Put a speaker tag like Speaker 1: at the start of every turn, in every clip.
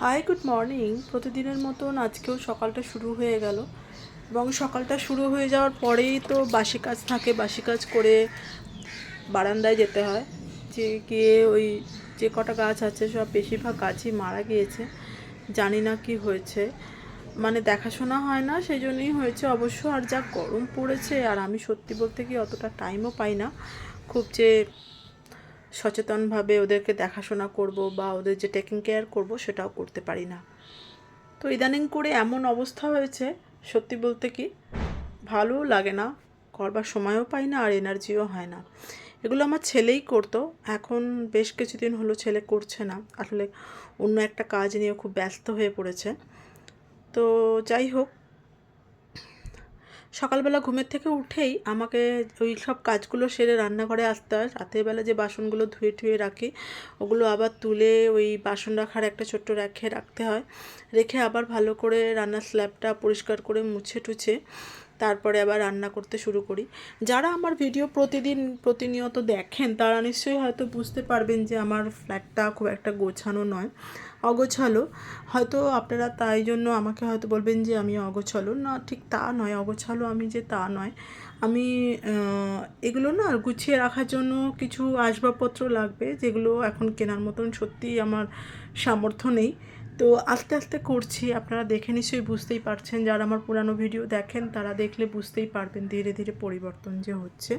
Speaker 1: High, good morning. প্রতিদিনের মতন আজকেও সকালটা শুরু হয়ে গেল এবং সকালটা শুরু হয়ে যাওয়ার পরেই তো বাসি কাজ থাকে। বাসি কাজ করে বারান্দায় যেতে হয়, যে গিয়ে ওই যে কটা গাছ আছে সব বেশিরভাগ গাছই মারা গিয়েছে। জানি না কি হয়েছে, মানে দেখাশোনা হয় না, সেই জন্যই হয়েছে অবশ্য। আর যা গরম পড়েছে, আর আমি সত্যি বলতে কি অতটা টাইমও পাই না খুব যে সচেতনভাবে ওদেরকে দেখাশোনা করব বা ওদের যে টেকিং কেয়ার করব সেটাও করতে পারি না। তো ইদানিং করে এমন অবস্থা হয়েছে, সত্যি বলতে কি ভালোও লাগে না, করবার সময়ও পাই না আর এনার্জিও হয় না। এগুলো আমার ছেলেই করতো, এখন বেশ কিছুদিন হলো ছেলে করছে না, আসলে অন্য একটা কাজ নিয়ে খুব ব্যস্ত হয়ে পড়েছে। তো যাই হোক, সকালবেলা ঘুমের থেকে উঠেই আমাকে ওই সব কাজগুলো সেরে রান্নাঘরে আসতে হয়। রাতের বেলা যে বাসনগুলো ধুয়ে টুয়ে রাখি ওগুলো আবার তুলে ওই বাসন রাখার একটা ছোট্ট র্যাকে রাখতে হয়, রেখে আবার ভালো করে রান্নার স্ল্যাবটা পরিষ্কার করে মুছে টুছে তারপরে আবার রান্না করতে শুরু করি। যারা আমার ভিডিও প্রতিনিয়ত দেখেন তারা নিশ্চয়ই হয়তো বুঝতে পারবেন যে আমার ফ্ল্যাটটা খুব একটা গোছানো নয়, অগোছালো। হয়তো আপনারা তাই জন্য আমাকে হয়তো বলবেন যে আমি অগোছালো না, ঠিক তা নয়। অগোছালো আমি যে তা নয়, আমি এগুলো না গুছিয়ে রাখার জন্য কিছু আসবাবপত্র লাগবে, যেগুলো এখন কেনার মতন সত্যিই আমার সামর্থ্য নেই। তো আস্তে আস্তে করছি, আপনারা দেখে নিশ্চয়ই বুঝতেই পারছেন। যারা আমার পুরানো ভিডিও দেখেন তারা দেখলে বুঝতেই পারবেন ধীরে ধীরে পরিবর্তন যে হচ্ছে।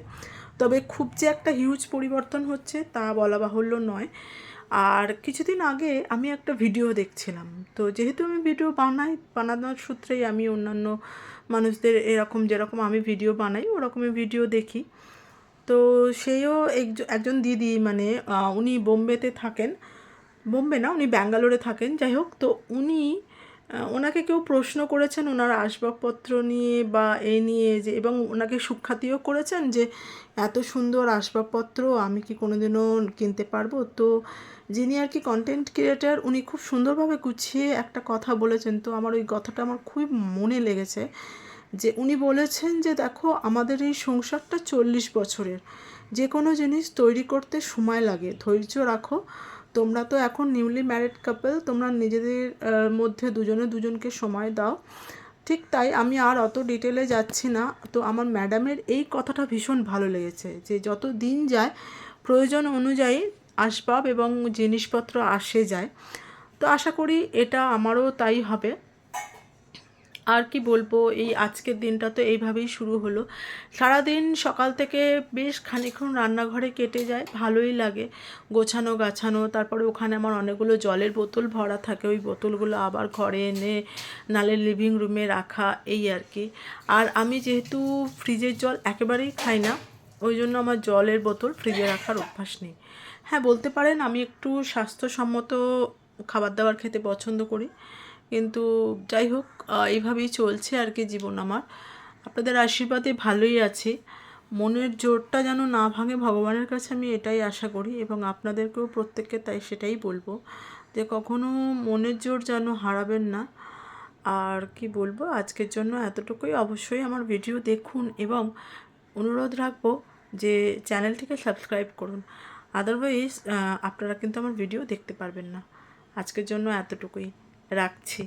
Speaker 1: তবে খুব যে একটা হিউজ পরিবর্তন হচ্ছে তা বলা বাহুল্য নয়। আর কিছুদিন আগে আমি একটা ভিডিও দেখছিলাম, তো যেহেতু আমি ভিডিও বানানোর সূত্রেই আমি অন্যান্য মানুষদের এরকম যেরকম আমি ভিডিও বানাই ওরকমই ভিডিও দেখি। তো সেও একজন দিদি, মানে উনি বোম্বেতে থাকেন, বোম্বে না, উনি ব্যাঙ্গালোরে থাকেন। যাই হোক, তো উনি ওনাকে কেউ প্রশ্ন করেছেন ওনার আসবাবপত্র নিয়ে বা এ নিয়ে, যে এবং ওনাকে সুখ্যাতিও করেছেন যে এত সুন্দর আসবাবপত্র আমি কি কোনোদিনও কিনতে পারবো। তো যিনি আর কি কন্টেন্ট ক্রিয়েটার, উনি খুব সুন্দরভাবে গুছিয়ে একটা কথা বলেছেন। তো আমার ওই কথাটা আমার খুব মনে লেগেছে, যে উনি বলেছেন যে দেখো, আমাদের এই সংসারটা 40 বছরের, যে কোনো জিনিস তৈরি করতে সময় লাগে, ধৈর্য রাখো। তোমরা তো এখন নিউলি ম্যারিড কাপল, তোমরা নিজেদের মধ্যে দুজনে দুজনকে সময় দাও। ঠিক তাই, আমি আর অত ডিটেলে যাচ্ছি না। তো আমার ম্যাডামের এই কথাটা ভীষণ ভালো লেগেছে, যে যত দিন যায় প্রয়োজন অনুযায়ী আসবাব এবং জিনিসপত্র আসে যায়। তো আশা করি এটা আমারও তাই হবে। আর কি বলবো, এই আজকের দিনটা তো এইভাবেই শুরু হলো। সারাদিন সকাল থেকে বেশ খানিকক্ষণ রান্নাঘরে কেটে যায়, ভালোই লাগে গোছানো গাছানো। তারপরে ওখানে আমার অনেকগুলো জলের বোতল ভরা থাকে, ওই বোতলগুলো আবার ঘরে এনে নালে লিভিং রুমে রাখা, এই আর কি। আর আমি যেহেতু ফ্রিজের জল একেবারেই খাই না, ওই জন্য আমার জলের বোতল ফ্রিজে রাখার অভ্যাস নেই। হ্যাঁ, বলতে পারেন আমি একটু স্বাস্থ্যসম্মত খাবার দাবার খেতে পছন্দ করি, কিন্তু যাই হোক, এইভাবেই চলছে আর কি জীবন আমার। আপনাদের আশীর্বাদে ভালোই আছি। মনের জোরটা যেন না ভাঙে, ভগবানের কাছে আমি এটাই আশা করি, এবং আপনাদেরকেও প্রত্যেককে তাই সেটাই বলবো, যে কখনো মনের জোর যেন হারাবেন না। আর কি বলবো, আজকের জন্য এতটুকুই। অবশ্যই আমার ভিডিও দেখুন এবং অনুরোধ রাখবো যে চ্যানেলটিকে সাবস্ক্রাইব করুন, আদারওয়াইজ আপনারা কিন্তু আমার ভিডিও দেখতে পারবেন না। আজকের জন্য এতটুকুই, রাখছি।